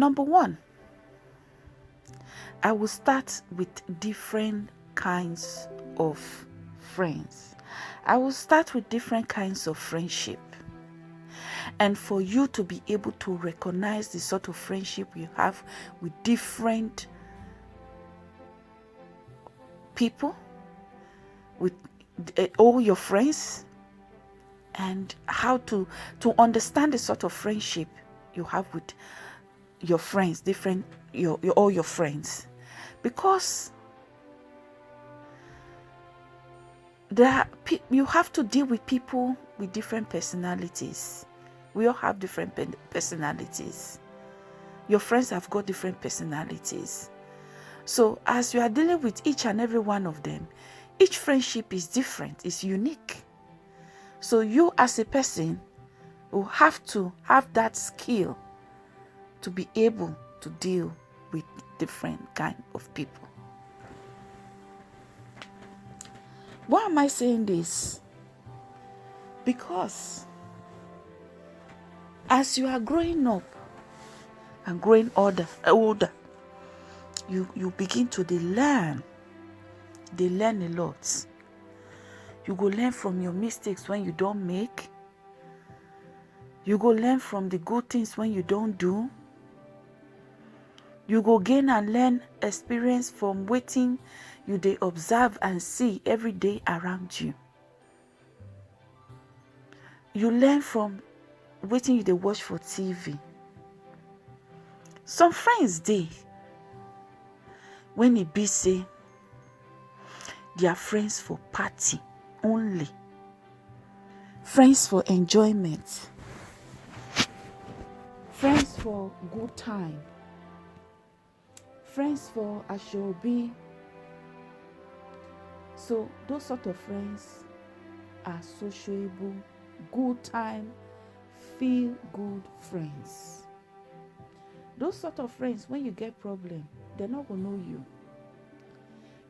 Number one, I will start with different kinds of friends. I will start with different kinds of friendship. And for you to be able to recognize the sort of friendship you have with different people, with all your friends, and how to understand the sort of friendship you have with your friends, all your friends. Because you have to deal with people with different personalities. We all have different personalities. Your friends have got different personalities. So as you are dealing with each and every one of them, each friendship is different, is unique. So you as a person will have to have that skill to be able to deal with different kind of people. Why am I saying this? Because as you are growing up and growing older, you begin to learn. They learn a lot. You go learn from your mistakes when you don't make. You go learn from the good things when you don't do. You go gain and learn experience from waiting you they observe and see every day around you. You learn from waiting you they watch for TV. Some friends they, when it be say, they are friends for party only. Friends for enjoyment. Friends for good time. Friends for ashobi. So those sort of friends are sociable, good time, feel good friends. Those sort of friends, when you get problem, they're not going to know you.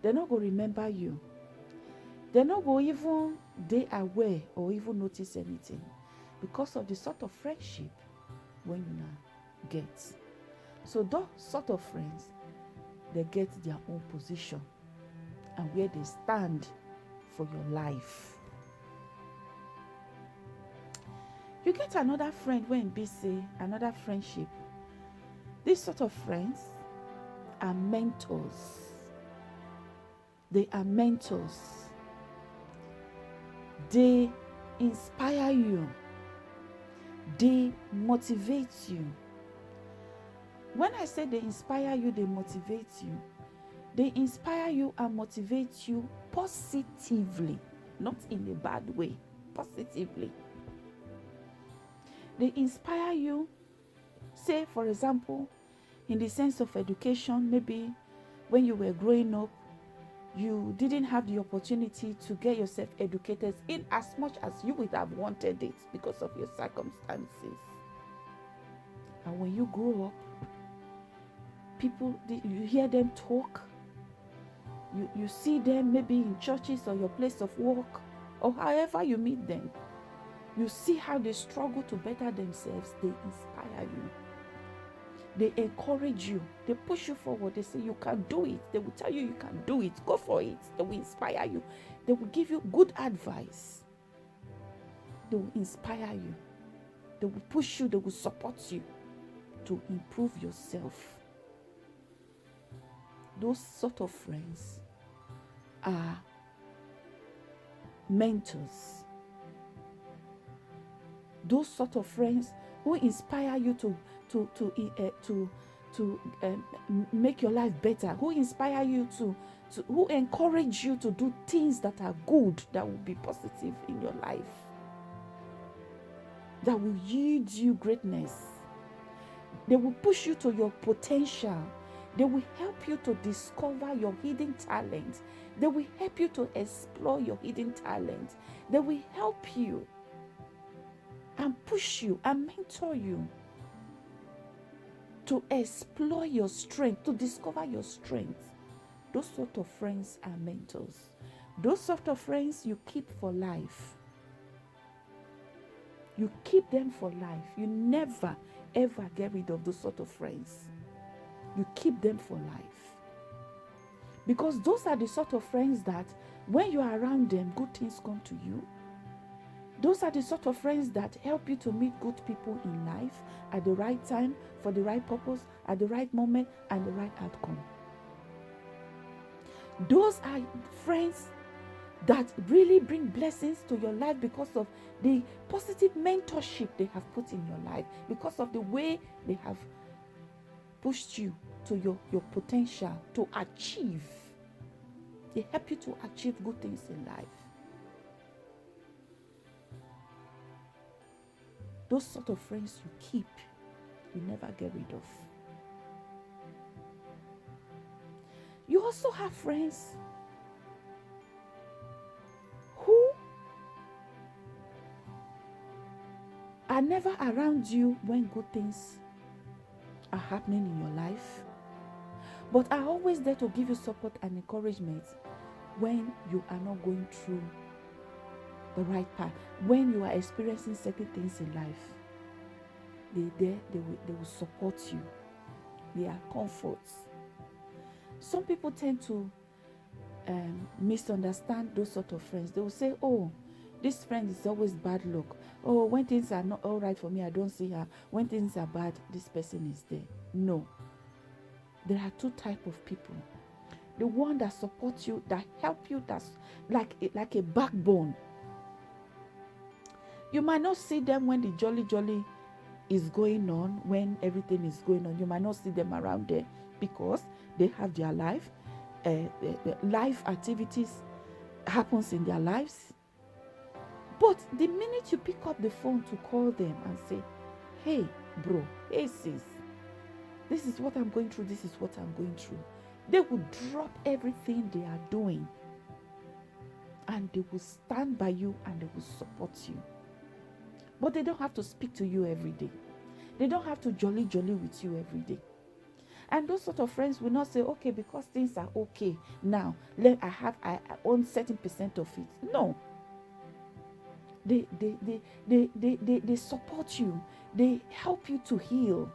They're not going to remember you. They're not going to even be aware or even notice anything because of the sort of friendship when you now get. So those sort of friends, they get their own position and where they stand for your life. You get another friend when be say another friendship. These sort of friends are mentors. They are mentors. They inspire you. They motivate you. When I say they inspire you, they motivate you. They inspire you and motivate you positively, not in a bad way, positively. They inspire you, say, for example, in the sense of education, maybe when you were growing up, you didn't have the opportunity to get yourself educated in as much as you would have wanted it because of your circumstances. And when you grow up, people, you hear them talk, you see them maybe in churches or your place of work or however you meet them. You see how they struggle to better themselves. They inspire you. They encourage you. They push you forward. They say you can do it. They will tell you you can do it. Go for it. They will inspire you. They will give you good advice. They will inspire you. They will push you. They will support you to improve yourself. Those sort of friends are mentors. Those sort of friends who inspire you to make your life better, who inspire you who encourage you to do things that are good, that will be positive in your life, that will yield you greatness. They will push you to your potential. They will help you to discover your hidden talent. They will help you to explore your hidden talent. They will help you and push you and mentor you to explore your strength, to discover your strength. Those sort of friends are mentors. Those sort of friends you keep for life. You keep them for life. You never ever get rid of those sort of friends. You keep them for life. Because those are the sort of friends that when you are around them, good things come to you. Those are the sort of friends that help you to meet good people in life at the right time, for the right purpose, at the right moment, and the right outcome. Those are friends that really bring blessings to your life because of the positive mentorship they have put in your life, because of the way they have pushed you to your potential to achieve. They help you to achieve good things in life. Those sort of friends you keep, you never get rid of. You also have friends who are never around you when good things are happening in your life, but are always there to give you support and encouragement when you are not going through the right path, when you are experiencing certain things in life. They will support you. They are comforts. Some people tend to misunderstand those sort of friends. They will say, oh, this friend is always bad luck. Oh, when things are not all right for me, I don't see her. When things are bad, this person is there. No. There are two types of people. The one that supports you, that help you, that's like a backbone. You might not see them when the jolly is going on, when everything is going on. You might not see them around there because they have their life. Life activities happens in their lives. But the minute you pick up the phone to call them and say, hey bro, hey sis, this is what I'm going through, this is what I'm going through, they will drop everything they are doing and they will stand by you and they will support you. But they don't have to speak to you every day. They don't have to jolly with you every day. And those sort of friends will not say, okay, because things are okay now, I own certain percent of it. No. They support you. They help you to heal.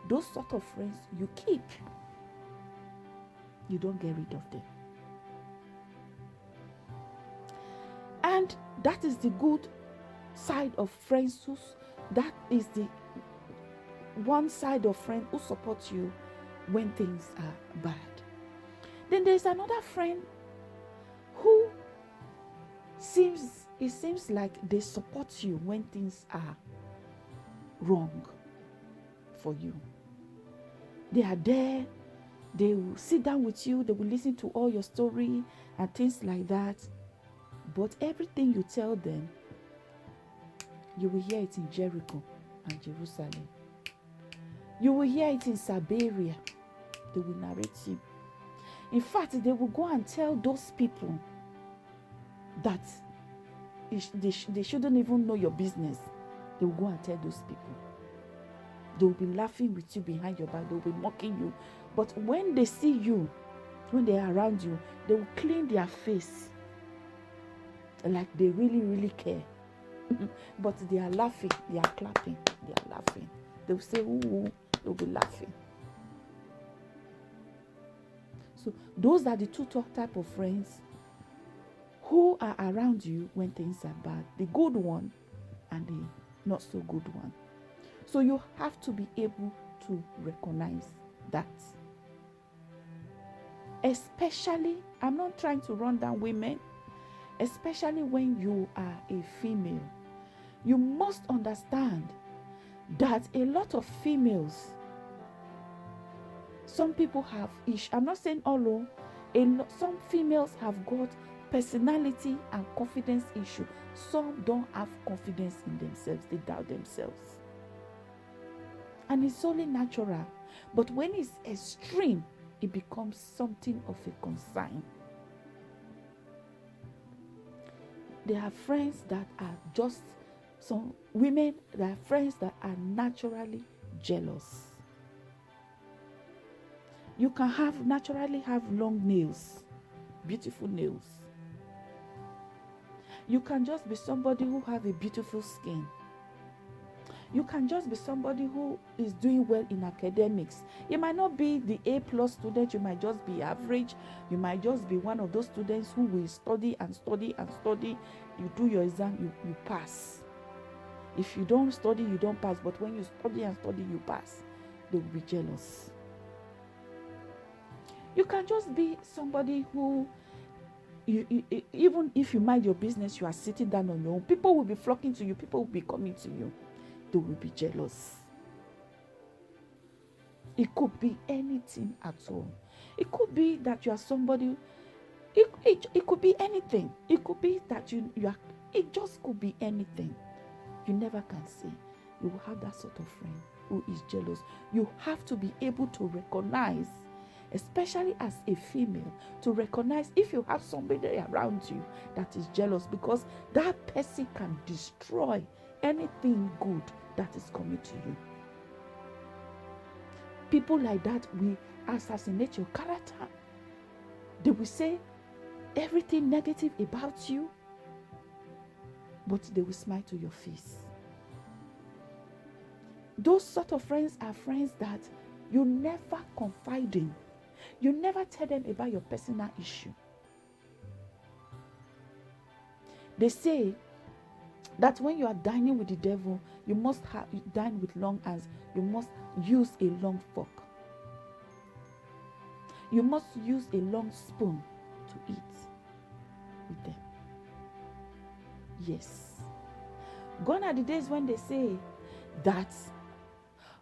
Those sort of friends you keep. You don't get rid of them. And that is the good side of friends. That is the one side of friend who supports you when things are bad. Then there's another friend who seems like they support you when things are wrong for you. They are there. They will sit down with you. They will listen to all your story and things like that. But everything you tell them, you will hear it in Jericho and Jerusalem. You will hear it in Siberia. They will narrate you. In fact, they will go and tell those people that they shouldn't even know your business. They will go and tell those people. They will be laughing with you behind your back. They will be mocking you. But when they see you, when they are around you, they will clean their face like they really care. But they are laughing, they are clapping, they are laughing. They will say, ooh, they will be laughing. So those are the two type of friends who are around you when things are bad. The good one and the not so good one. So you have to be able to recognize that. Especially, I'm not trying to run down women, especially when you are a female. You must understand that a lot of females, some people have I'm not saying all, some females have got personality and confidence issue. Some don't have confidence in themselves. They doubt themselves. And it's only natural. But when it's extreme, it becomes something of a concern. There are friends that are just some women, there are friends that are naturally jealous. You can naturally have long nails, beautiful nails. You can just be somebody who have a beautiful skin. You can just be somebody who is doing well in academics. You might not be the A+ student, you might just be average. You might just be one of those students who will study and study and study. You do your exam, you pass. If you don't study, you don't pass. But when you study and study, you pass. They will be jealous. You can just be somebody who, even if you mind your business, you are sitting down on your own. People will be flocking to you. People will be coming to you. They will be jealous. It could be anything at all. It could be that you are somebody. It could be anything. It could be that you are. It just could be anything. You never can say. You will have that sort of friend who is jealous. You have to be able to recognize, especially as a female, to recognize if you have somebody around you that is jealous, because that person can destroy anything good that is coming to you. People like that will assassinate your character. They will say everything negative about you, but they will smile to your face. Those sort of friends are friends that you never confide in. You never tell them about your personal issue. They say that when you are dining with the devil, you must dine with long hands. You must use a long fork. You must use a long spoon to eat with them. Yes. Gone are the days when they say that,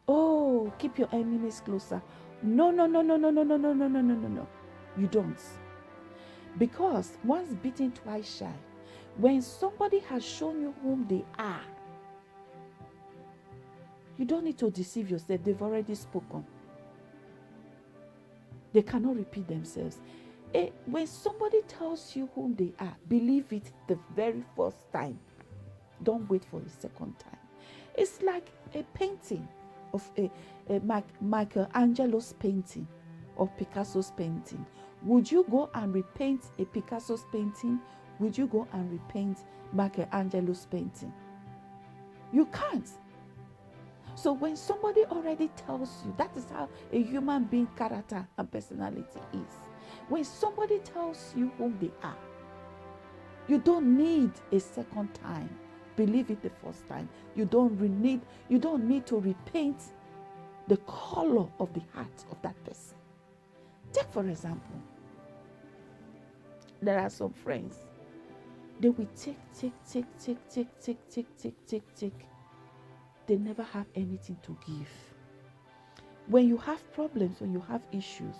oh, keep your enemies closer. No. You don't. Because once bitten, twice shy. When somebody has shown you whom they are, you don't need to deceive yourself. They've already spoken. They cannot repeat themselves. When somebody tells you whom they are, believe it the very first time. Don't wait for the second time. It's like a painting of Michelangelo's painting or Picasso's painting. Would you go and repaint a Picasso's painting? Would you go and repaint Michelangelo's painting? You can't. So when somebody already tells you, that is how a human being character and personality is. When somebody tells you whom they are, you don't need a second time. Believe it the first time. You don't need to repaint the color of the heart of that person. Take for example, there are some friends. They will take. They never have anything to give. When you have problems, when you have issues,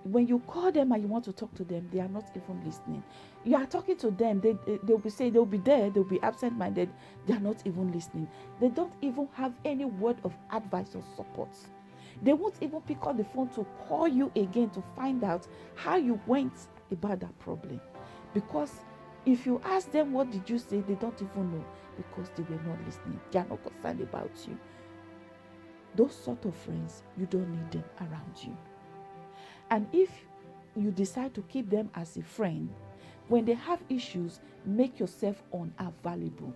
when you call them and you want to talk to them, they are not even listening. You are talking to them, they'll be saying, they'll be there, they'll be absent-minded. They are not even listening. They don't even have any word of advice or support. They won't even pick up the phone to call you again to find out how you went about that problem. Because if you ask them what did you say, they don't even know, because they were not listening. They are not concerned about you. Those sort of friends, you don't need them around you. And if you decide to keep them as a friend, when they have issues, make yourself unavailable.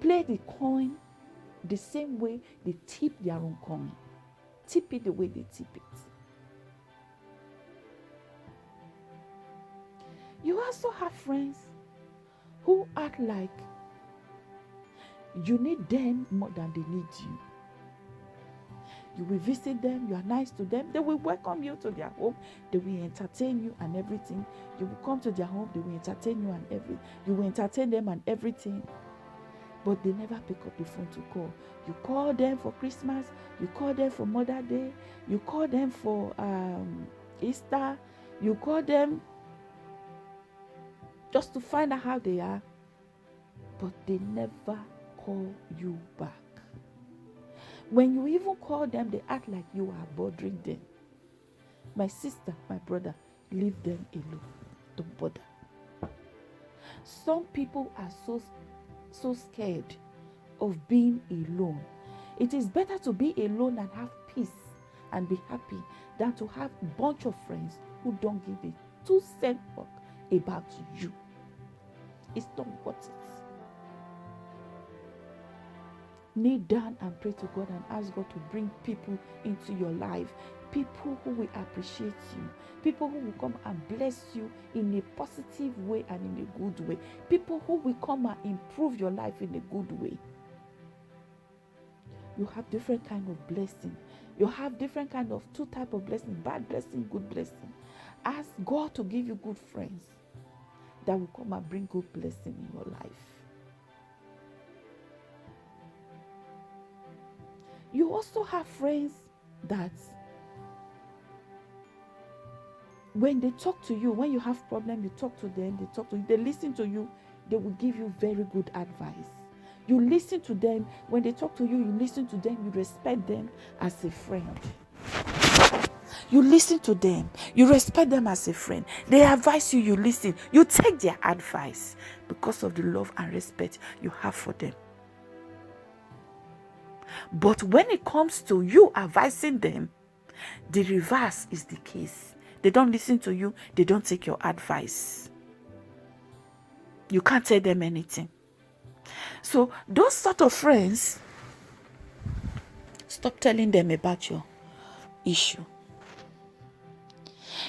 Play the coin the same way they tip their own coin. Tip it the way they tip it. You also have friends who act like you need them more than they need you. You will visit them, you are nice to them, they will welcome you to their home, they will entertain you and everything. You will come to their home, they will entertain you and everything. You will entertain them and everything. But they never pick up the phone to call. You call them for Christmas, you call them for Mother's Day, you call them for Easter, you call them just to find out how they are. But they never call you back. When you even call them, they act like you are bothering them. My sister, my brother, leave them alone. Don't bother. Some people are so scared of being alone. It is better to be alone and have peace and be happy than to have a bunch of friends who don't give a 2 cent fuck about you. It's not worth it. Kneel down and pray to God and ask God to bring people into your life. People who will appreciate you. People who will come and bless you in a positive way and in a good way. People who will come and improve your life in a good way. You have different kind of blessing. You have different kind of two type of blessing: bad blessing, good blessing. Ask God to give you good friends that will come and bring good blessing in your life. You also have friends that when they talk to you, when you have problem, you talk to them, they talk to you, they listen to you, they will give you very good advice. You listen to them. When they talk to you, you listen to them, you respect them as a friend. You listen to them, you respect them as a friend. They advise you, you listen, you take their advice because of the love and respect you have for them. But when it comes to you advising them, the reverse is the case. They don't listen to you, they don't take your advice. You can't tell them anything. So those sort of friends, stop telling them about your issue.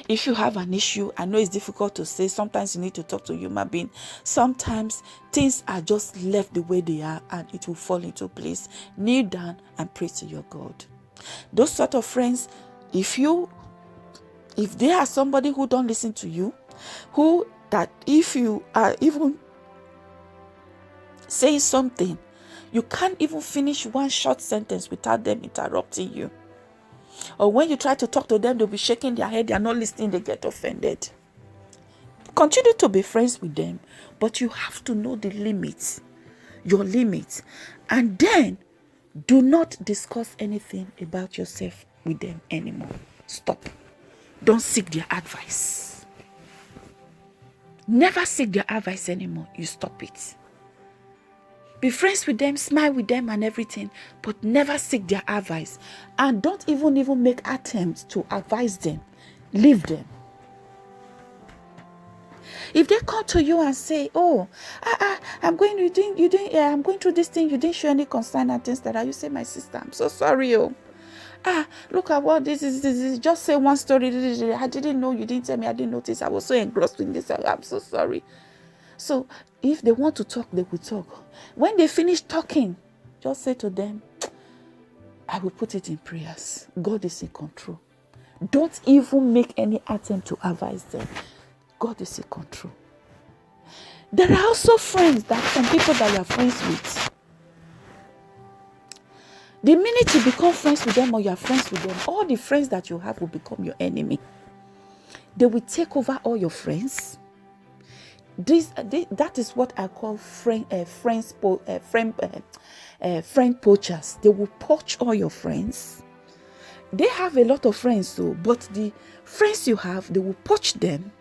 If you have an issue, I know it's difficult to say. Sometimes you need to talk to a human being. Sometimes things are just left the way they are and it will fall into place. Kneel down and pray to your God. Those sort of friends, if they are somebody who don't listen to you, who that if you are even saying something, you can't even finish one short sentence without them interrupting you. Or when you try to talk to them, they'll be shaking their head, they are not listening, they get offended. Continue to be friends with them, but you have to know the limits, your limits. And then do not discuss anything about yourself with them anymore. Stop. Don't seek their advice. Never seek their advice anymore. You stop it. Be friends with them, smile with them and everything, but never seek their advice. And don't even make attempts to advise them. Leave them. If they come to you and say, "Oh, I'm going through this thing, you didn't show any concern and things like that," you say, "My sister, I'm so sorry. Look at what this is. Just say one story. I didn't know, you didn't tell me, I didn't notice. I was so engrossed in this. I'm so sorry." So if they want to talk, they will talk. When they finish talking, just say to them, "I will put it in prayers. God is in control." Don't even make any attempt to advise them. God is in control. There are also friends, that some people that you are friends with. The minute you become friends with them or you are friends with them, all the friends that you have will become your enemy. They will take over all your friends. That is what I call friend poachers. They will poach all your friends. They have a lot of friends, but the friends you have, they will poach them.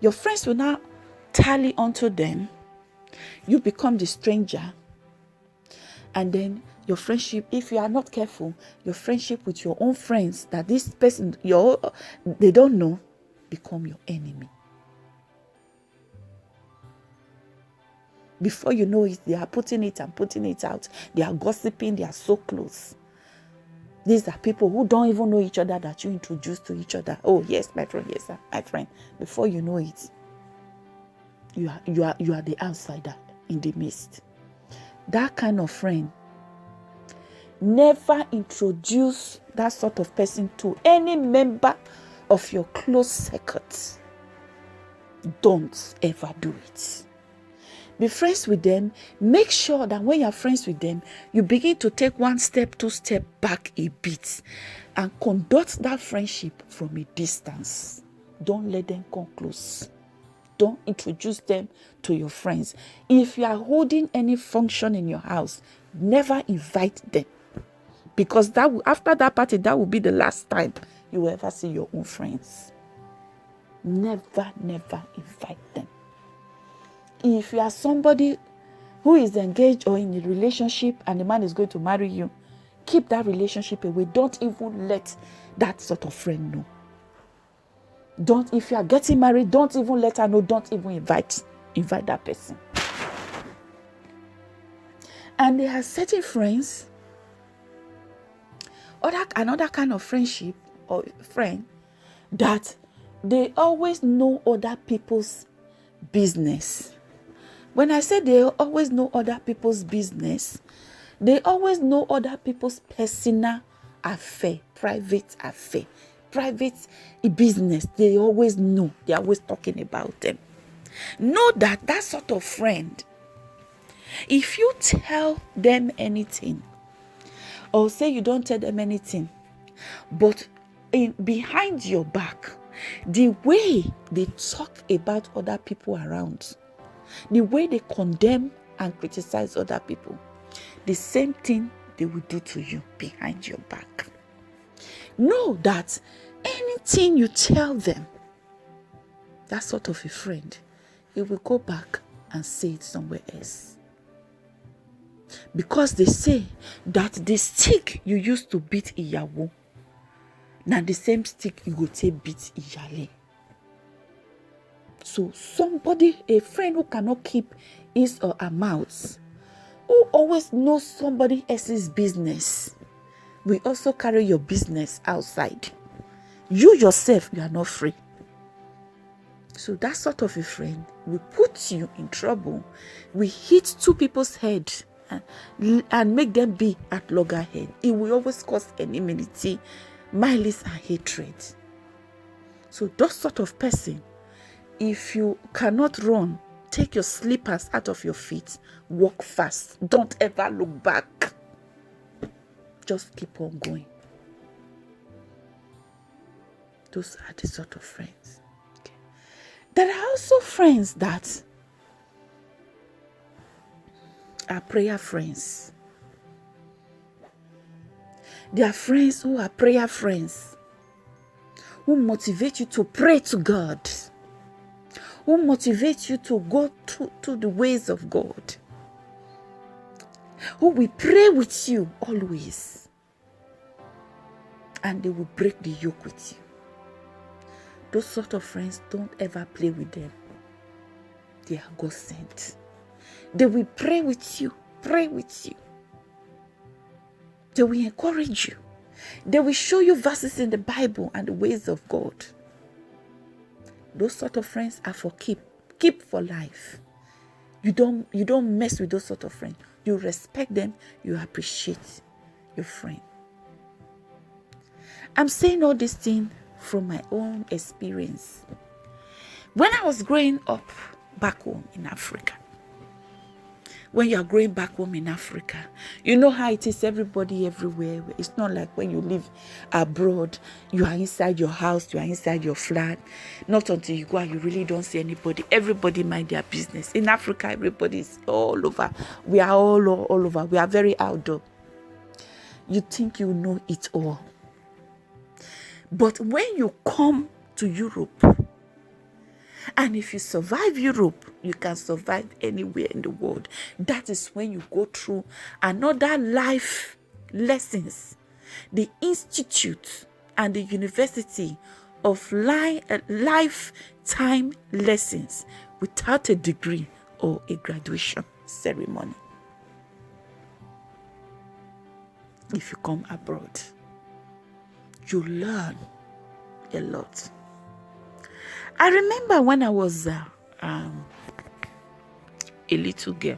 Your friends will now tally onto them. You become the stranger. And then your friendship, if you are not careful, your friendship with your own friends that this person they don't know, become your enemy. Before you know it, they are putting it out. They are gossiping. They are so close. These are people who don't even know each other that you introduce to each other. "Oh, yes, my friend. Yes, sir, my friend." Before you know it, you are the outsider in the midst. That kind of friend, never introduce that sort of person to any member of your close circuit. Don't ever do it. Be friends with them. Make sure that when you're friends with them, you begin to take 1 step, 2 steps back a bit and conduct that friendship from a distance. Don't let them come close. Don't introduce them to your friends. If you are holding any function in your house, never invite them. Because after that party, that will be the last time you will ever see your own friends. Never invite them. If you are somebody who is engaged or in a relationship and the man is going to marry you, keep that relationship away. Don't even let that sort of friend know. If you are getting married, don't even let her know. Don't even invite that person. And they have certain friends, another kind of friendship or friend, that they always know other people's business. When I say they always know other people's business, they always know other people's personal affair, private business. They always know. They're always talking about them. Know that sort of friend, if you tell them anything, or say you don't tell them anything, but behind your back, the way they talk about other people around, the way they condemn and criticize other people, the same thing they will do to you behind your back. Know that anything you tell them, that sort of a friend, it will go back and say it somewhere else. Because they say that the stick you used to beat Iyawo, now the same stick you go take beat Iyale. So somebody, a friend who cannot keep his or her mouth, who always knows somebody else's business, will also carry your business outside. You yourself, you are not free. So that sort of a friend will put you in trouble. We hit two people's heads and make them be at loggerhead. It will always cause enmity, malice, and hatred. So that sort of person, if you cannot run, take your slippers out of your feet, walk fast. Don't ever look back. Just keep on going. Those are the sort of friends. Okay. There are also friends that are prayer friends. There are friends who are prayer friends, who motivate you to pray to God, who motivate you to go to the ways of God, who will pray with you always, and they will break the yoke with you. Those sort of friends, don't ever play with them. They are God sent. They will pray with you, They will encourage you. They will show you verses in the Bible and the ways of God. Those sort of friends are for keep for life. You don't mess with those sort of friends. You respect them, you appreciate your friend. I'm saying all these things from my own experience. When I was growing up back home in Africa, when you are growing back home in Africa, you know how it is, everybody everywhere. It's not like when you live abroad, you are inside your house, you are inside your flat. Not until you go out, you really don't see anybody. Everybody mind their business. In Africa, everybody is all over. We are all over. We are very outdoor. You think you know it all. But when you come to Europe, and if you survive Europe, you can survive anywhere in the world. That is when you go through another life lessons, the institute and the university of lifetime lessons without a degree or a graduation ceremony. If you come abroad, you learn a lot. I remember when I was a little girl.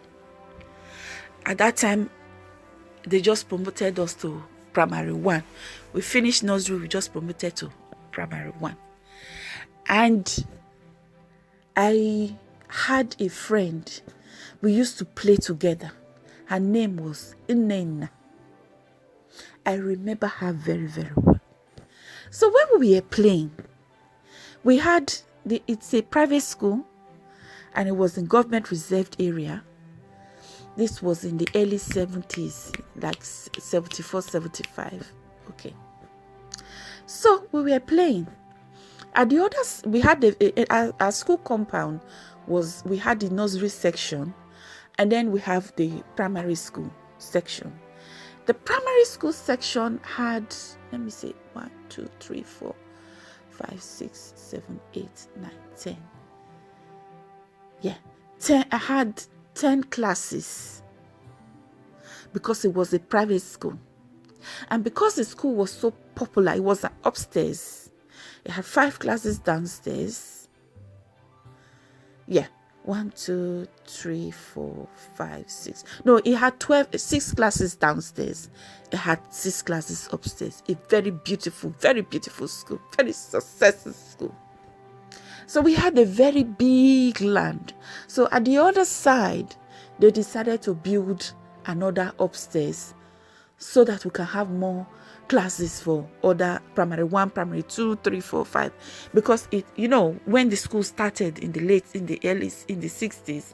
At that time, they just promoted us to primary 1. We finished nursery, we just promoted to primary 1. And I had a friend. We used to play together. Her name was Inena. I remember her very, very well. So when we were playing, we had it's a private school, and it was in government reserved area. This was in the early 70s, like 74, 75. Okay. So we were playing. At the others, we had our school compound we had the nursery section, and then we have the primary school section. The primary school section had, let me see, 1, 2, 3, 4, 5, 6, 7, 8, 9, 10. Yeah, 10. I had 10 classes. because it was a private school. And because the school was so popular, it was upstairs. It had 5 classes downstairs. Yeah. 1, 2, 3, 4, 5, 6. No, it had 6 classes downstairs. It had 6 classes upstairs. A very beautiful school. Very successful school. So we had a very big land. So at the other side, they decided to build another upstairs so that we can have more classes for other primary 1, primary 2, 3, 4, 5. Because it, when the school started in the 60s,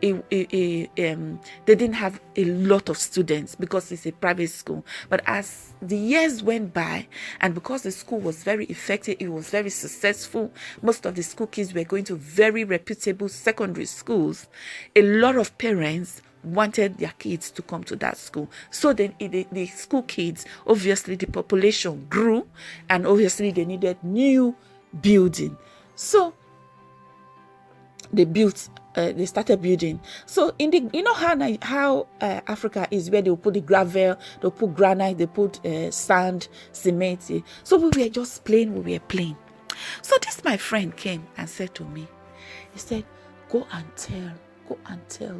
they didn't have a lot of students because it's a private school. But as the years went by, and because the school was very effective, it was very successful, most of the school kids were going to very reputable secondary schools, a lot of parents wanted their kids to come to that school. So then the school kids, obviously the population grew, and obviously they needed new building. So they started building. So in the, how Africa is, where they'll put the gravel, they'll put granite, they put sand, cement. So we were just playing. So this my friend came and said to me, he said, go and tell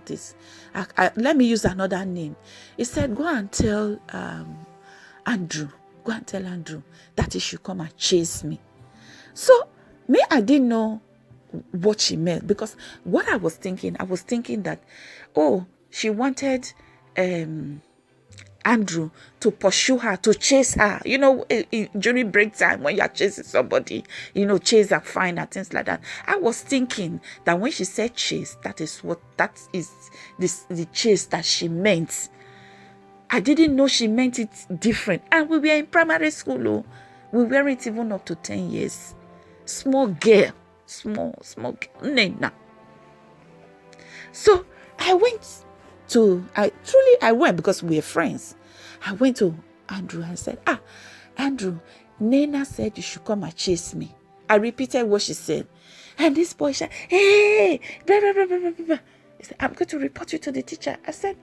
this. Let me use another name. He said, go and tell Andrew that he should come and chase me. So I didn't know what she meant, because what I was thinking that, she wanted Andrew to pursue her, to chase her, during break time when you're chasing somebody, chase her, find her, things like that. I was thinking that when she said chase, that is the chase that she meant. I didn't know she meant it different. And we were in primary school. We weren't even up to 10 years. Small girl. Small girl. Nena. So I went because we were friends. I went to Andrew and said, Andrew, Nena said you should come and chase me. I repeated what she said. And this boy said, hey, blah, blah, blah, blah, blah. He said, I'm going to report you to the teacher. I said,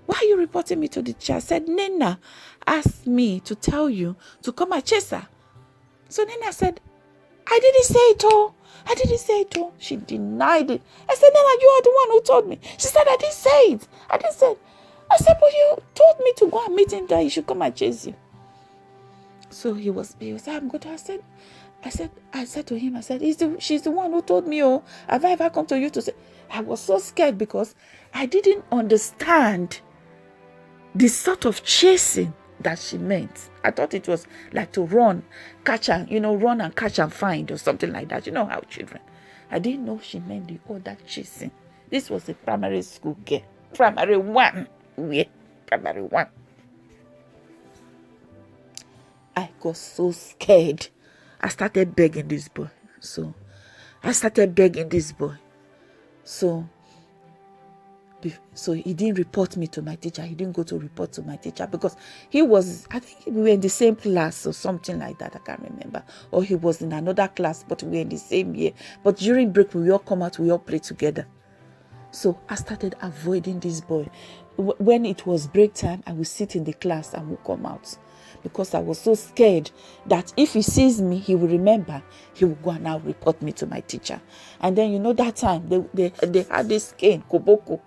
why are you reporting me to the teacher? I said, Nena asked me to tell you to come and chase her. So Nena said, I didn't say it all. She denied it. I said, Nena, you are the one who told me. She said, I didn't say it. I said, but you told me to go and meet him, that he should come and chase you. So he was I'm good. I said to him, she's the one who told me, have I ever come to you to say? I was so scared because I didn't understand the sort of chasing that she meant. I thought it was like to run and catch and find, or something like that. How children. I didn't know she meant the other chasing. This was a primary school girl. Primary 1. Yeah, primary 1. I got so scared. I started begging this boy. So he didn't report me to my teacher. He didn't go to report to my teacher because I think we were in the same class or something like that. I can't remember. Or he was in another class, but we were in the same year. But during break, we all come out, we all play together. So I started avoiding this boy. When it was break time, I would sit in the class and would come out, because I was so scared that if he sees me, he will remember. He will go and now report me to my teacher. And then, that time, they had this cane, koboko.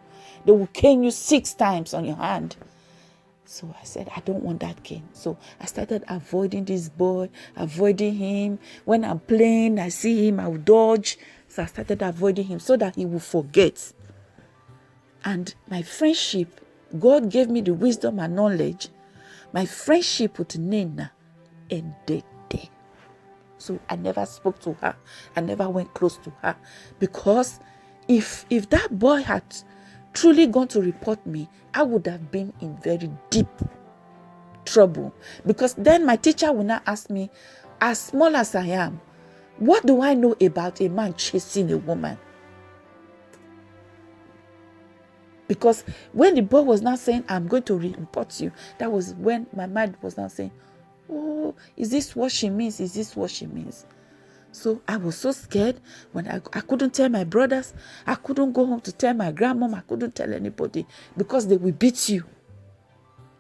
They will cane you 6 times on your hand. So I said, I don't want that cane. So I started avoiding this boy, avoiding him. When I'm playing, I see him, I will dodge. So I started avoiding him so that he will forget. And my friendship, God gave me the wisdom and knowledge. My friendship with Nena ended there. So I never spoke to her. I never went close to her. Because if that boy had truly gone to report me, I would have been in very deep trouble. Because then my teacher would not ask me, as small as I am, what do I know about a man chasing a woman? Because when the boy was now saying, I'm going to report you, that was when my mind was now saying, oh, is this what she means? Is this what she means? So I was so scared when I couldn't tell my brothers. I couldn't go home to tell my grandmom. I couldn't tell anybody because they will beat you.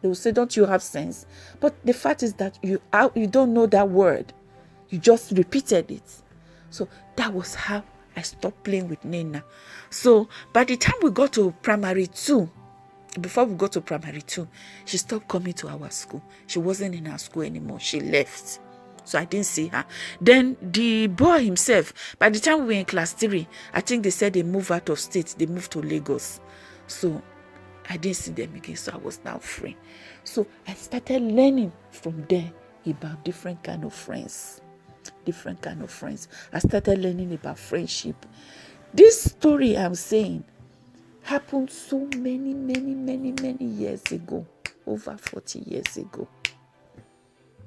They will say, don't you have sense? But the fact is that you don't know that word. You just repeated it. So that was how I stopped playing with Nena. So by the time we got to primary 2, before we got to primary 2, she stopped coming to our school. She wasn't in our school anymore. She left. So I didn't see her. Then the boy himself, by the time we were in class 3, I think they said they moved out of state. They moved to Lagos. So I didn't see them again. So I was now free. So I started learning from there about different kind of friends. Different kind of friends. I started learning about friendship. This story I'm saying happened so many years ago. Over 40 years ago.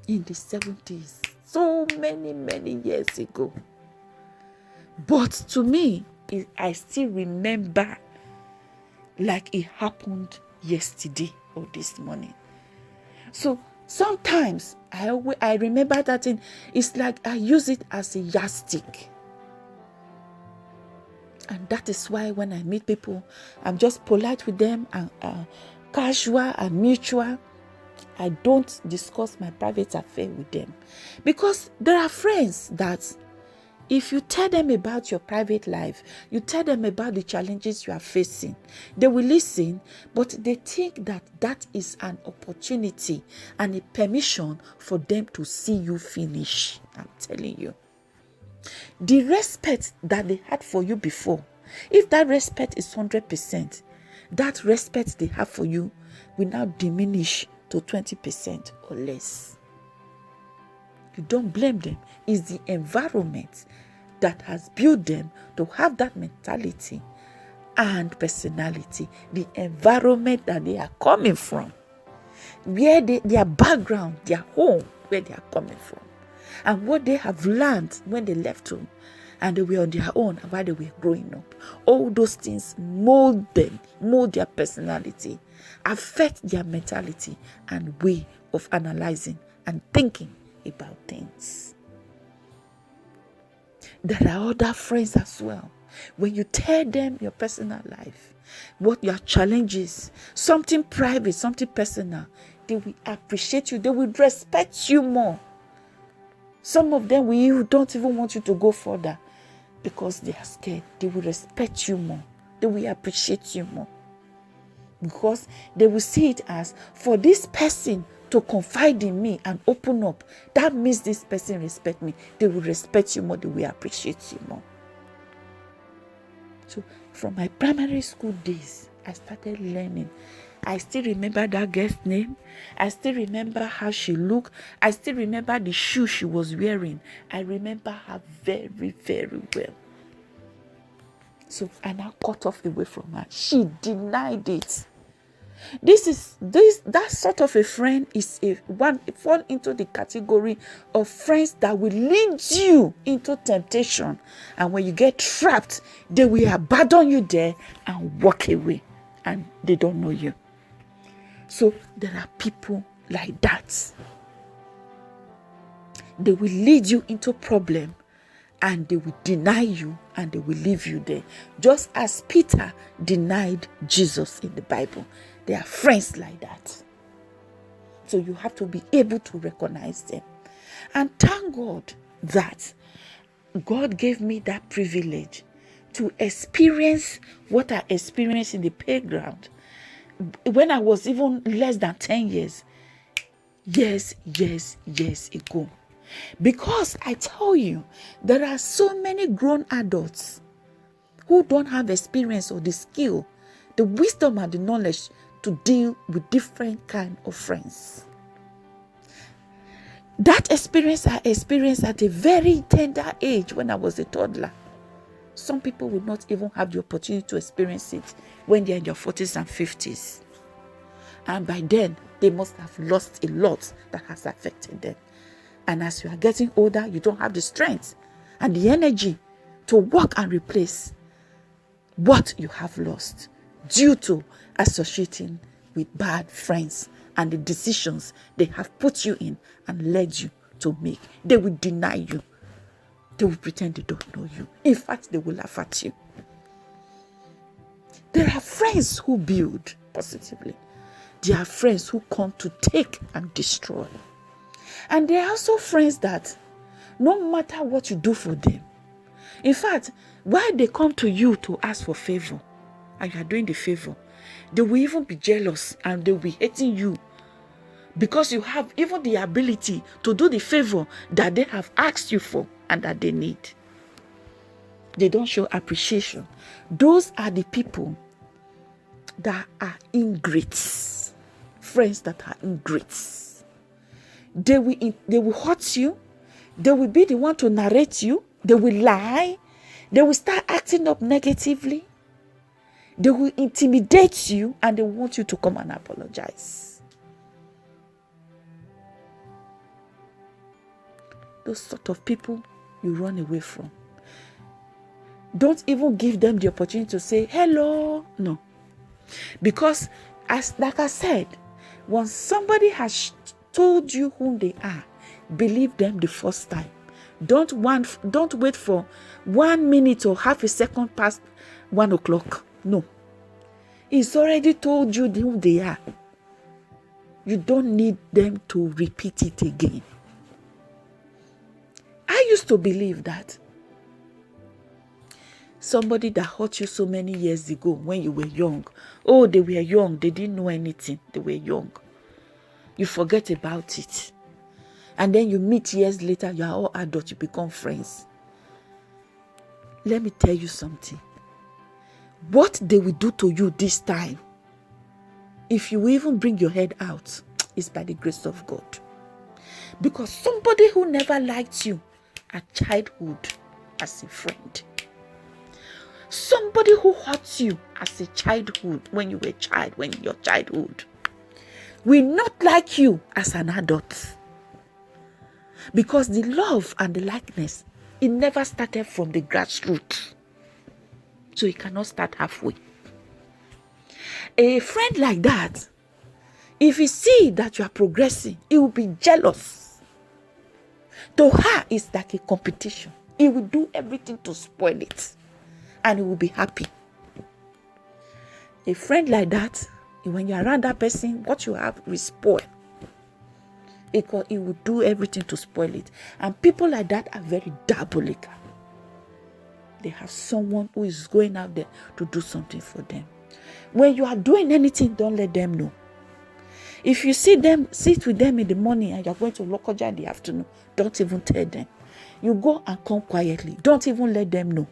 In the 70s. So many years ago. But to me, I still remember like it happened yesterday or this morning. So sometimes I remember that thing. It's like I use it as a yardstick. And that is why when I meet people, I'm just polite with them and casual and mutual. I don't discuss my private affair with them. Because there are friends that if you tell them about your private life, you tell them about the challenges you are facing, they will listen, but they think that that is an opportunity and a permission for them to see you finish. I'm telling you. The respect that they had for you before, if that respect is 100%, that respect they have for you will now diminish to 20% or less. You don't blame them. It's the environment that has built them to have that mentality and personality. The environment that they are coming from, where their background, their home, where they are coming from, and what they have learned when they left home and they were on their own while they were growing up. All those things mold them, mold their personality, affect their mentality and way of analyzing and thinking about things. There are other friends as well. When you tell them your personal life, what your challenges, something private, something personal, they will appreciate you. They will respect you more. Some of them don't even want you to go further because they are scared. They will respect you more. They will appreciate you more. Because they will see it as, for this person to confide in me and open up, that means this person respect me. They will respect you more. They will appreciate you more. So from my primary school days, I started learning. I still remember that girl's name. I still remember how she looked. I still remember the shoe she was wearing. I remember her very well. So I now cut off away from her. She denied it. That sort of a friend is fall into the category of friends that will lead you into temptation, and when you get trapped, they will abandon you there and walk away, and they don't know you. So there are people like that. They will lead you into problem, and they will deny you, and they will leave you there, just as Peter denied Jesus in the Bible. There are friends like that. So you have to be able to recognize them. And thank God that God gave me that privilege to experience what I experienced in the playground when I was even less than 10 years. Years ago. Because I tell you, there are so many grown adults who don't have experience or the skill, the wisdom and the knowledge to deal with different kind of friends. That experience I experienced at a very tender age when I was a toddler. Some people will not even have the opportunity to experience it when they're in their 40s and 50s. And by then, they must have lost a lot that has affected them. And as you are getting older, you don't have the strength and the energy to work and replace what you have lost due to associating with bad friends and the decisions they have put you in and led you to make. They will deny you. They will pretend they don't know you. In fact, they will laugh at you. There are friends who build positively. There are friends who come to take and destroy. And there are also friends that no matter what you do for them, in fact, while they come to you to ask for favor, and you are doing the favor, they will even be jealous and they will be hating you because you have even the ability to do the favor that they have asked you for and that they need. They don't show appreciation. Those are the people that are ingrates. Friends that are ingrates. They will hurt you. They will be the one to narrate you. They will lie. They will start acting up negatively. They will intimidate you and they want you to come and apologize. Those sort of people you run away from. Don't even give them the opportunity to say hello. No. Because like I said, once somebody has told you who they are, believe them the first time. Don't wait for 1 minute or half a second past 1 o'clock. No. He's already told you who they are. You don't need them to repeat it again. I used to believe that somebody that hurt you so many years ago when you were young, oh, they were young, they didn't know anything, they were young. You forget about it. And then you meet years later, you are all adults, you become friends. Let me tell you something. What they will do to you this time, if you even bring your head out, is by the grace of God. Because somebody who never liked you at childhood as a friend, somebody who hurt you as a childhood, when you were a child, when your childhood, will not like you as an adult. Because the love and the likeness, it never started from the grassroots. So it cannot start halfway. A friend like that, if he see that you are progressing, he will be jealous. To her, it's like a competition. He will do everything to spoil it. And he will be happy. A friend like that, when you're around that person, what you have will spoil. Because he will do everything to spoil it. And people like that are very diabolical. They have someone who is going out there to do something for them. When you are doing anything, don't let them know. If you see them, sit with them in the morning and you're going to Lokoja in the afternoon, don't even tell them. You go and come quietly. Don't even let them know.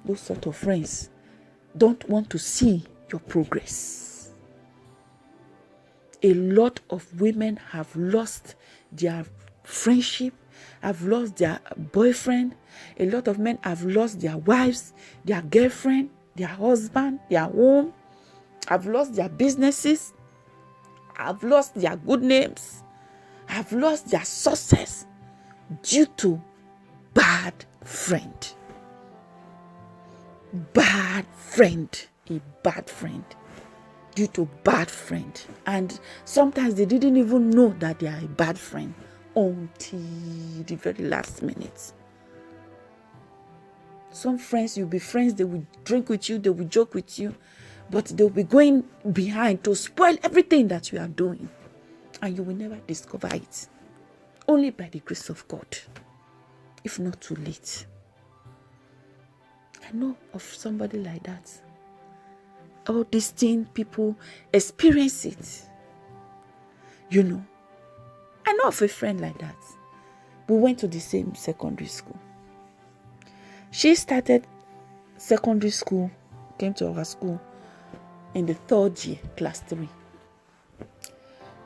Those sort of friends don't want to see your progress. A lot of women have lost their friendship, have lost their boyfriend. A lot of men have lost their wives, their girlfriend, their husband, their home, have lost their businesses, have lost their good names, have lost their success due to bad friend. Bad friend. A bad friend. Due to bad friend. And sometimes they didn't even know that they are a bad friend until the very last minute. Some friends, you'll be friends, they will drink with you, they will joke with you, but they'll be going behind to spoil everything that you are doing. And you will never discover it. Only by the grace of God. If not too late. I know of somebody like that. All these things, people experience it. You know. I know of a friend like that. We went to the same secondary school. She started secondary school, came to our school in the 3rd year, class 3.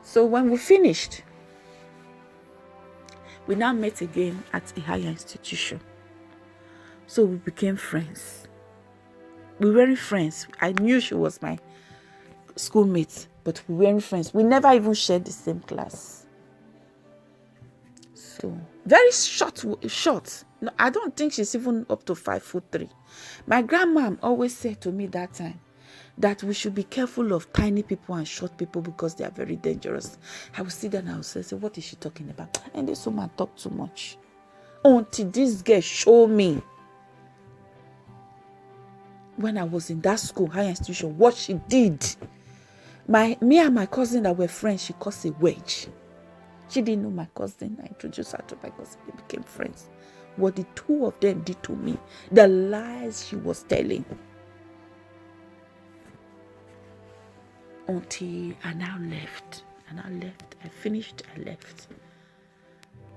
So when we finished, we now met again at a higher institution. So we became friends. We weren't friends. I knew she was my schoolmate, but we weren't friends. We never even shared the same class. So very short. No, I don't think she's even up to 5'3". My grandma always said to me that time that we should be careful of tiny people and short people because they are very dangerous. I would sit there and I would say, what is she talking about? And this woman talk too much. Until this girl show me when I was in that school, higher institution, what she did. Me and my cousin that were friends, she caused a wedge. She didn't know my cousin. I introduced her to my cousin. They became friends. What the two of them did to me, the lies she was telling. Until I now left. I finished, I left.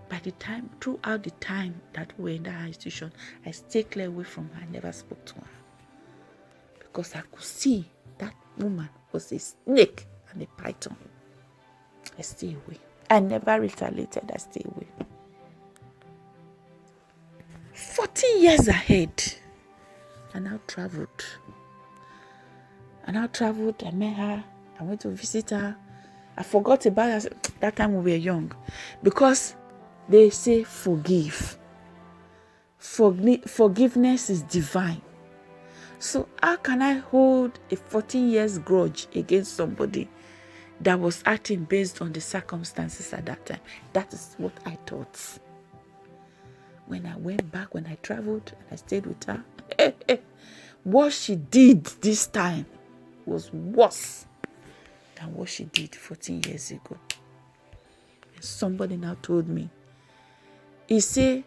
By the time, throughout the time that we were in that institution, I stayed clear away from her. I never spoke to her. Because I could see that woman was a snake and a python. I stay away. I never retaliated. I stay away. 14 years ahead, I now traveled. I met her. I went to visit her. I forgot about her. That time we were young. Because they say forgive. Forgiveness is divine. So how can I hold a 14 years grudge against somebody that was acting based on the circumstances at that time? That is what I thought. When I went back, when I traveled, and I stayed with her, what she did this time was worse than what she did 14 years ago. And somebody now told me, the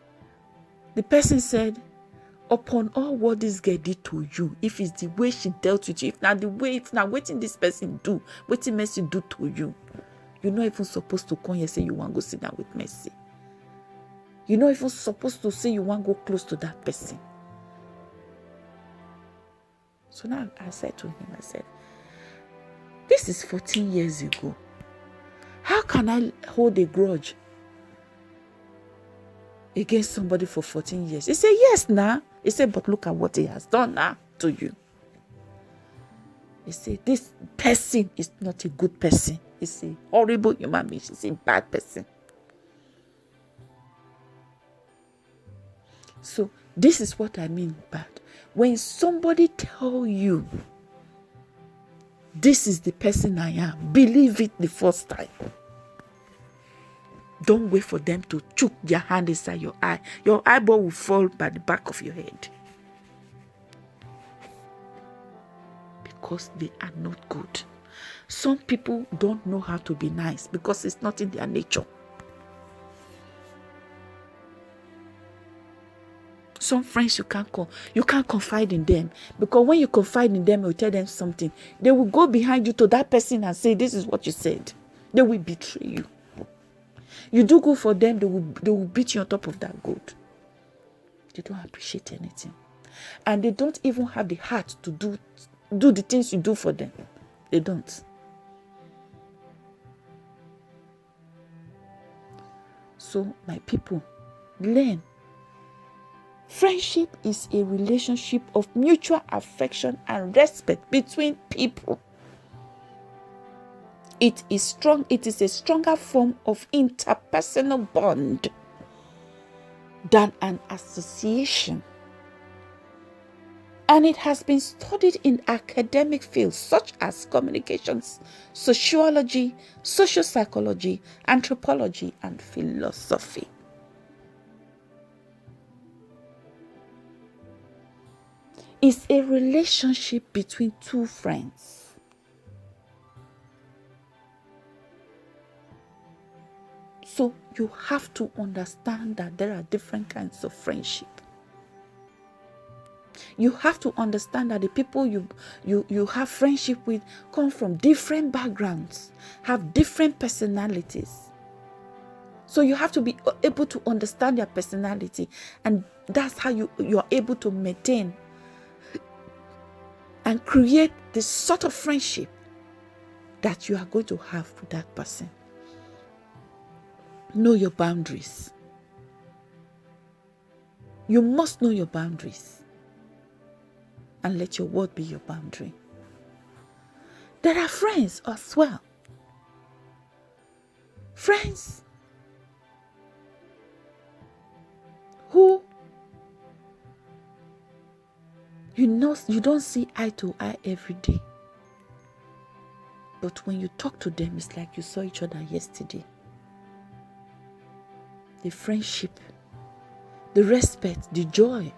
person said, upon all what this girl did to you, if it's the way she dealt with you, if not waiting this person do, waiting Mercy do to you, you're not even supposed to come here and say you want to go sit down with Mercy. You're not even supposed to say you want to go close to that person. So now I said to him, this is 14 years ago. How can I hold a grudge against somebody for 14 years? He said, yes, now. He said, but look at what he has done now to you. He said, this person is not a good person. He's a horrible human being. He's a bad person. So this is what I mean bad. When somebody tell you, this is the person I am, believe it the first time. Don't wait for them to choke their hand inside your eye. Your eyeball will fall by the back of your head. Because they are not good. Some people don't know how to be nice because it's not in their nature. Some friends you can't confide in them, because when you confide in them, you tell them something, they will go behind you to that person and say, this is what you said. They will betray you. You do good for them, they will beat you on top of that good. They don't appreciate anything. And they don't even have the heart to do the things you do for them. They don't. So, my people, learn. Friendship is a relationship of mutual affection and respect between people. It is a stronger form of interpersonal bond than an association. And it has been studied in academic fields such as communications, sociology, social psychology, anthropology, and philosophy. It's a relationship between two friends. So you have to understand that there are different kinds of friendship. You have to understand that the people you have friendship with come from different backgrounds, have different personalities. So you have to be able to understand their personality, and that's how you are able to maintain and create the sort of friendship that you are going to have with that person. Know your boundaries. You must know your boundaries. And let your word be your boundary. There are friends as well. Friends who you don't see eye to eye every day. But when you talk to them, it's like you saw each other yesterday. The friendship, the respect, the joy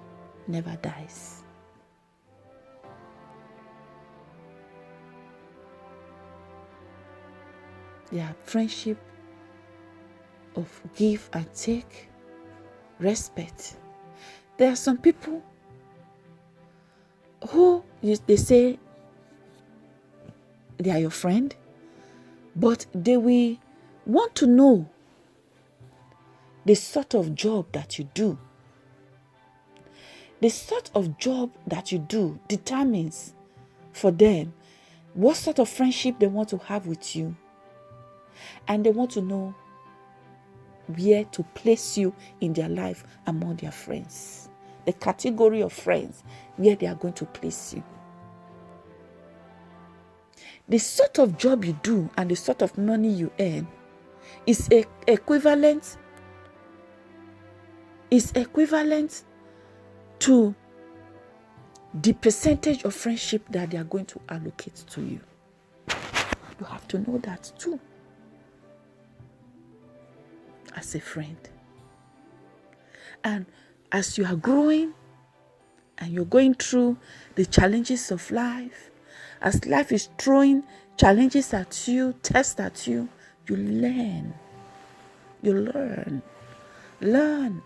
never dies. They are friendship of give and take, respect. There are some people who they say they are your friend, but they will want to know the sort of job that you do. The sort of job that you do determines for them what sort of friendship they want to have with you. And they want to know where to place you in their life among their friends. The category of friends where they are going to place you. The sort of job you do and the sort of money you earn is equivalent to the percentage of friendship that they are going to allocate to you. You have to know that too, as a friend. And as you are growing and you're going through the challenges of life, as life is throwing challenges at you, tests at you, you learn. You learn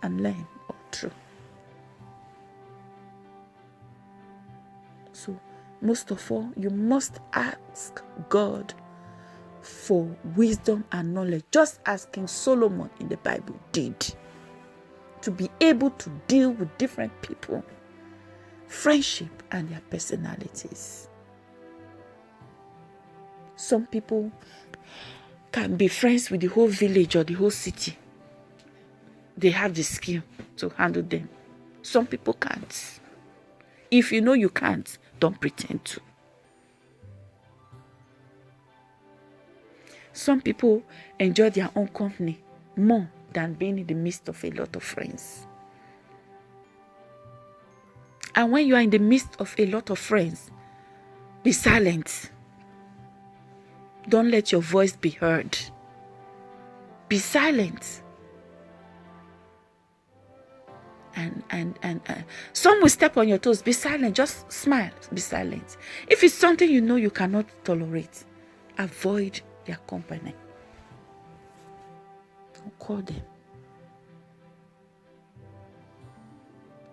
and learn all through. So, most of all, you must ask God for wisdom and knowledge, just as King Solomon in the Bible did, to be able to deal with different people, friendship, and their personalities. Some people can be friends with the whole village or the whole city. They have the skill to handle them. Some people can't. If you know you can't, don't pretend to. Some people enjoy their own company more than being in the midst of a lot of friends. And when you are in the midst of a lot of friends, be silent. Don't let your voice be heard. Be silent. And some will step on your toes. Be silent. Just smile. Be silent. If it's something you know you cannot tolerate, avoid their company. Don't call them.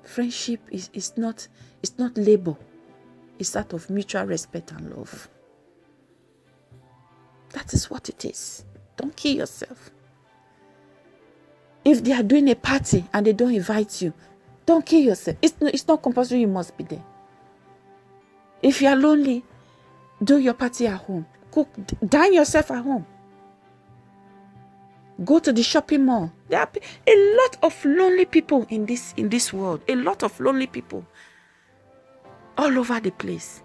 Friendship is not labor. It's out of mutual respect and love. That is what it is. Don't kill yourself. If they are doing a party and they don't invite you, don't kill yourself. It's not compulsory you must be there. If you are lonely, do your party at home. Cook, dine yourself at home. Go to the shopping mall. There are a lot of lonely people in this world. A lot of lonely people all over the place.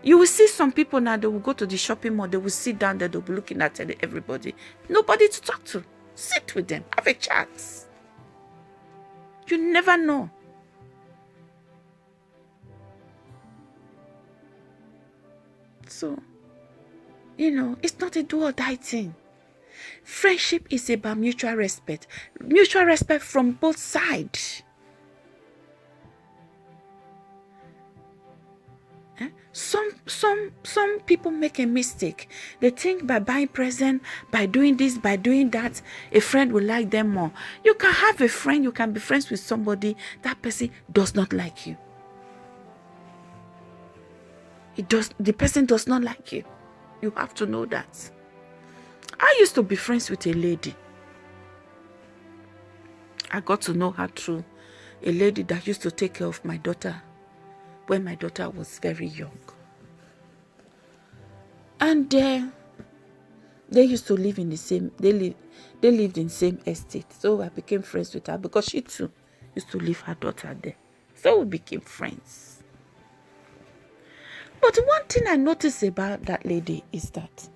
You will see some people now, they will go to the shopping mall, they will sit down there, they'll be looking at everybody. Nobody to talk to. Sit with them, have a chat. You never know. So, it's not a do or die thing. Friendship is about mutual respect. Mutual respect from both sides. Some people make a mistake. They think by buying present, by doing this, by doing that, a friend will like them more. You can have a friend, you can be friends with somebody, that person does not like you. The person does not like you. You have to know that. I used to be friends with a lady. I got to know her through a lady that used to take care of my daughter when my daughter was very young. And they used to live in the same, they lived in the same estate. So I became friends with her because she too used to leave her daughter there. So we became friends. But one thing I noticed about that lady is that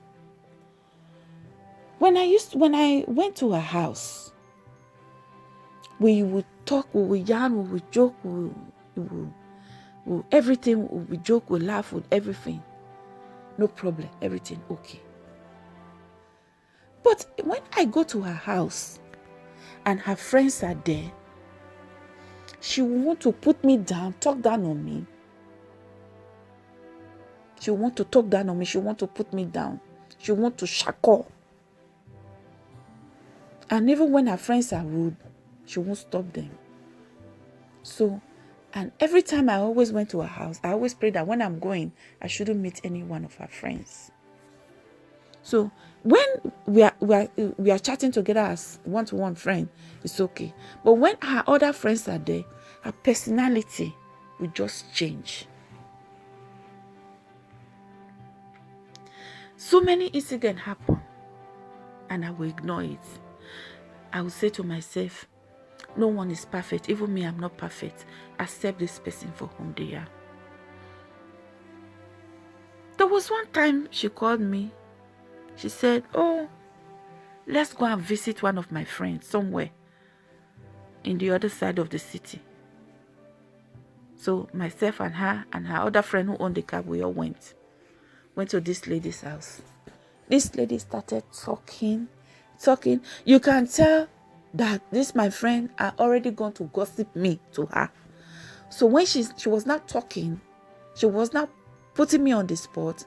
when I went to her house, we would talk, we would yarn, we would joke, everything, we joke, we laugh with everything. No problem, everything okay. But when I go to her house and her friends are there, she will want to put me down, talk down on me. She will want to talk down on me. She will want to put me down. She will want to shackle. And even when her friends are rude, she won't stop them. So, and every time I always went to her house, I always prayed that when I'm going, I shouldn't meet any one of her friends. So when we are chatting together as one-to-one friend, it's okay. But when her other friends are there, her personality will just change. So many incidents happen, and I will ignore it. I will say to myself, no one is perfect. Even me, I'm not perfect. Accept this person for whom they are. There was one time she called me. She said, oh, let's go and visit one of my friends somewhere in the other side of the city. So myself and her other friend who owned the car, we all went to this lady's house. This lady started talking. You can tell that this my friend are already going to gossip me to her. So when she was not talking, she was not putting me on the spot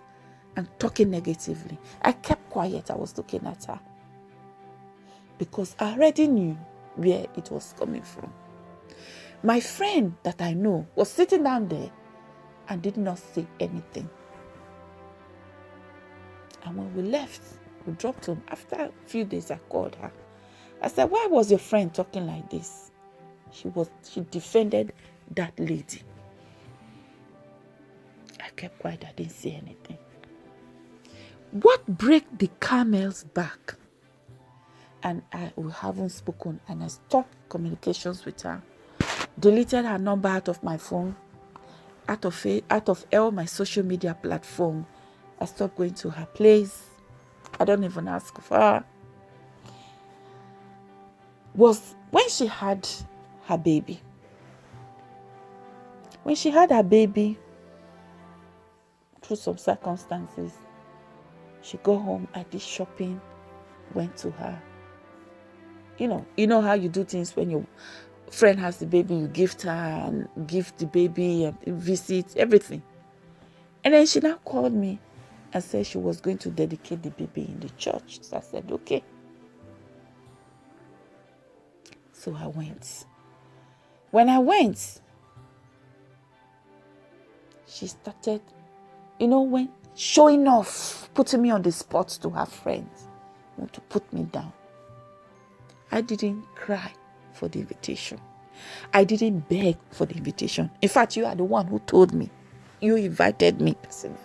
and talking negatively. I kept quiet. I was looking at her because I already knew where it was coming from. My friend that I know was sitting down there and did not say anything. And when we left, we dropped home. After a few days, I called her. I said, why was your friend talking like this? She defended that lady. I kept quiet. I didn't say anything. What break the camel's back? And we haven't spoken. And I stopped communications with her. Deleted her number out of my phone. Out of all my social media platform. I stopped going to her place. I don't even ask for her. Was when she had her baby. When she had her baby, through some circumstances, she got home, I did shopping, went to her. You know how you do things when your friend has the baby, you gift her and give the baby and visit, everything. And then she now called me and said she was going to dedicate the baby in the church. So I said, okay. So I went. When I went, she started, when showing off, putting me on the spot to her friends, want to put me down. I didn't cry for the invitation. I didn't beg for the invitation. In fact, you are the one who told me. You invited me personally.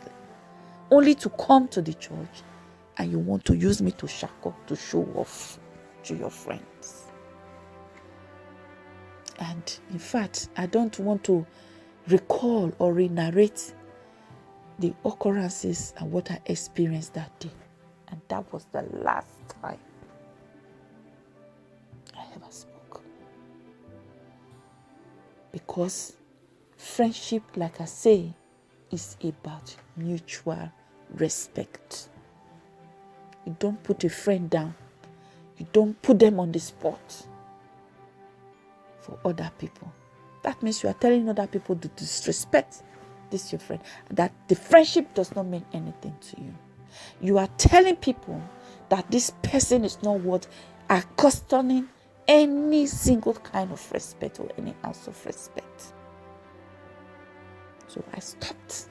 Only to come to the church and you want to use me to shackle, to show off to your friends. And in fact, I don't want to recall or re-narrate the occurrences and what I experienced that day. And that was the last time I ever spoke. Because friendship, like I say, is about mutual respect. You don't put a friend down. You don't put them on the spot for other people. That means you are telling other people to disrespect this your friend. That the friendship does not mean anything to you. You are telling people that this person is not worth accosting any single kind of respect or any ounce of respect. So I stopped.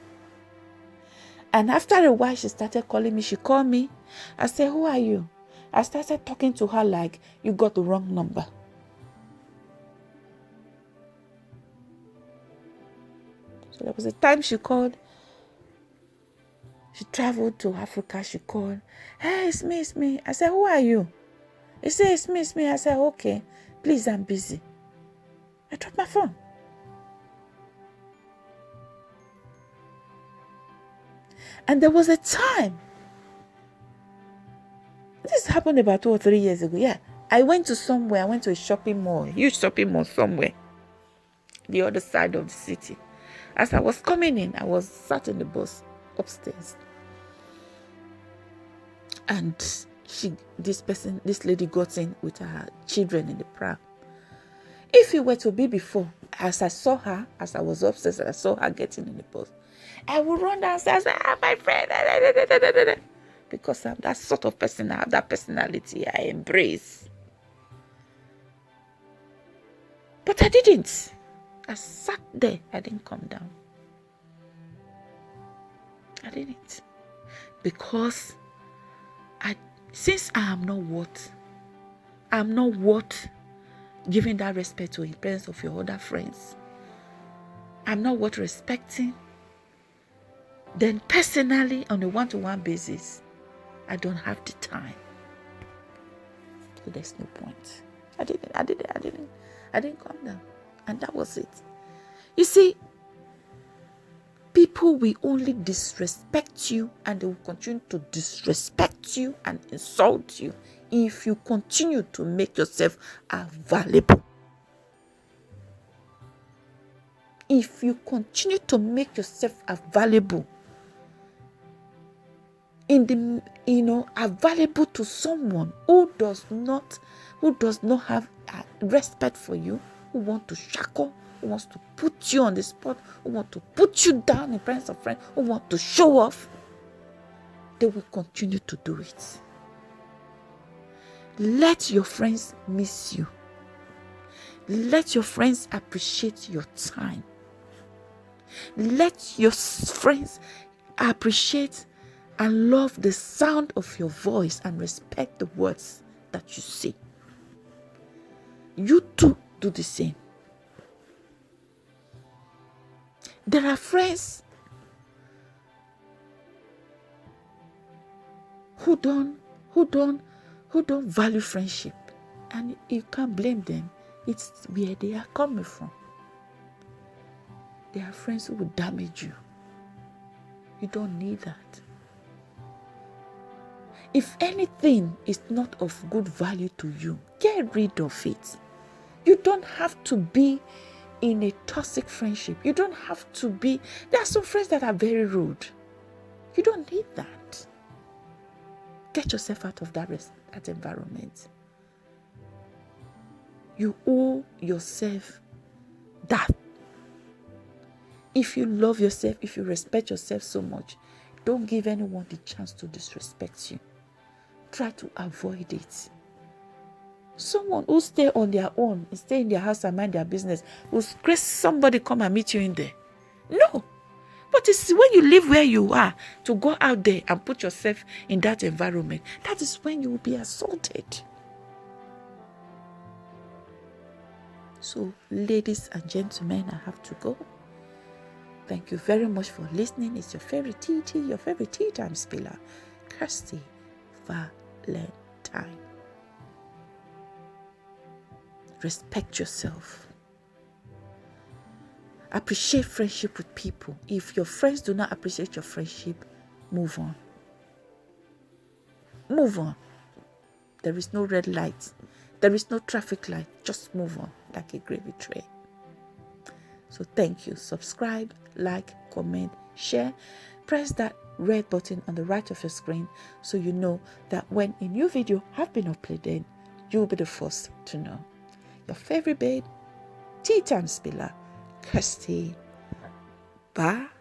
And after a while, she started calling me. She called me. I said, who are you? I started talking to her like, you got the wrong number. So there was a time she called. She traveled to Africa. She called. Hey, it's me. I said, who are you? He said, it's me. I said, okay. Please, I'm busy. I dropped my phone. And there was a time. This happened about 2 or 3 years ago. Yeah. I went to a shopping mall, huge shopping mall somewhere. The other side of the city. As I was coming in, I was sat in the bus upstairs. And this lady got in with her children in the pram. If it were to be before, as I saw her, as I was upstairs, I saw her getting in the bus, I would run downstairs and say, my friend. Because I'm that sort of person, I have that personality I embrace. But I didn't. I sat there. I didn't come down. I didn't. Because since I'm not worth giving that respect to the parents of your other friends, I'm not worth respecting, then personally, on a one-to-one basis, I don't have the time. So there's no point. I didn't come down. And that was it. You see, people will only disrespect you, and they will continue to disrespect you and insult you if you continue to make yourself available. If you continue to make yourself available available to someone who does not have respect for you, who wants to shackle, who wants to put you on the spot, who wants to put you down in presence of friends, who want to show off, they will continue to do it. Let your friends miss you. Let your friends appreciate your time. Let your friends appreciate and love the sound of your voice and respect the words that you say. You too do the same. There are friends who don't value friendship, and you can't blame them. It's where they are coming from. There are friends who will damage you. You don't need that. If anything is not of good value to you, get rid of it. You don't have to be in a toxic friendship. You don't have to be. There are some friends that are very rude. You don't need that. Get yourself out of that environment. You owe yourself that. If you love yourself, if you respect yourself so much, don't give anyone the chance to disrespect you. Try to avoid it. Someone who stay on their own, stay in their house and mind their business, will grace somebody come and meet you in there. No. But it's when you live where you are, to go out there and put yourself in that environment, that is when you will be assaulted. So, ladies and gentlemen, I have to go. Thank you very much for listening. It's your favorite TT, your favorite tea time spiller, Kirsty Valentine. Respect yourself. Appreciate friendship with people. If your friends do not appreciate your friendship, move on. Move on. There is no red light. There is no traffic light. Just move on like a gravy tray. So thank you. Subscribe, like, comment, share. Press that red button on the right of your screen so you know that when a new video has been uploaded, you'll be the first to know. Your favorite babe, tea time spiller, Kirsty Valentine.